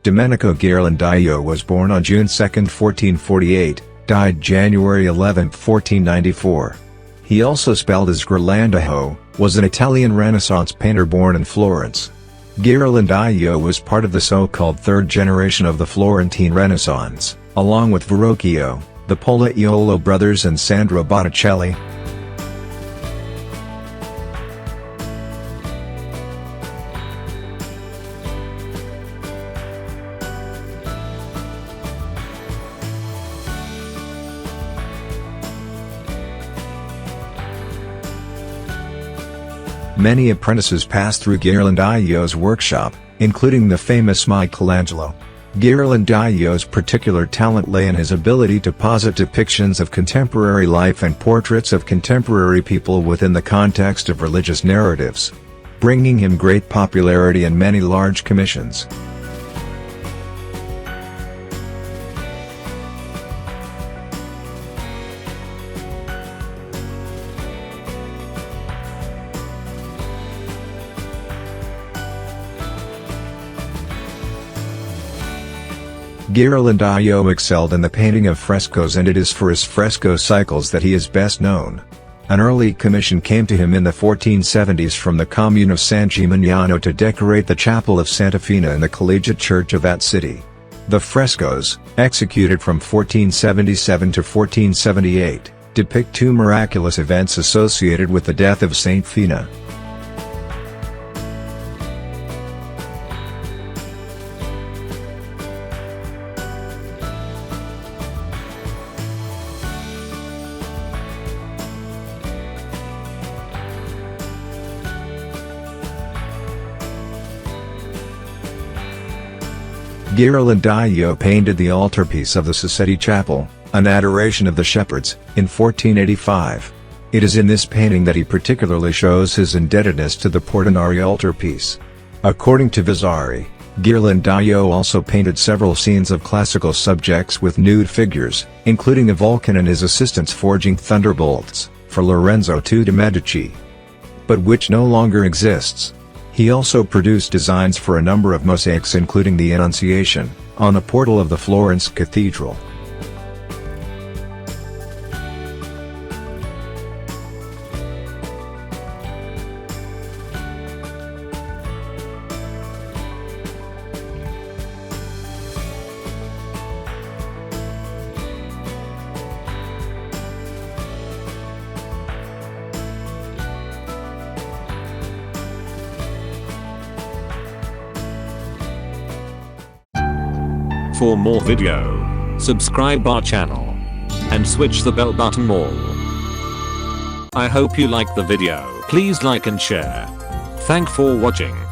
Domenico Ghirlandaio was born on June 2, 1448, died January 11, 1494. He also spelled as Ghirlandajo, was an Italian Renaissance painter born in Florence. Ghirlandaio was part of the so-called third generation of the Florentine Renaissance, along with Verrocchio, the Pollaiolo brothers and Sandro Botticelli. Many apprentices passed through Ghirlandaio's workshop, including the famous Michelangelo. Ghirlandaio's particular talent lay in his ability to posit depictions of contemporary life and portraits of contemporary people within the context of religious narratives, bringing him great popularity and many large commissions. Ghirlandaio excelled in the painting of frescoes, and it is for his fresco cycles that he is best known. An early commission came to him in the 1470s from the Commune of San Gimignano to decorate the Chapel of Santa Fina in the Collegiate Church of that city. The frescoes, executed from 1477 to 1478, depict two miraculous events associated with the death of Saint Fina. Ghirlandaio painted the altarpiece of the Sassetti Chapel, an adoration of the shepherds, in 1485. It is in this painting that he particularly shows his indebtedness to the Portinari altarpiece. According to Vasari, Ghirlandaio also painted several scenes of classical subjects with nude figures, including a Vulcan and his assistants forging thunderbolts, for Lorenzo II de' Medici, but which no longer exists. He also produced designs for a number of mosaics, including the Annunciation, on the portal of the Florence Cathedral. For more video, subscribe our channel and switch the bell button all. I hope you like the video. Please like and share. Thank for watching.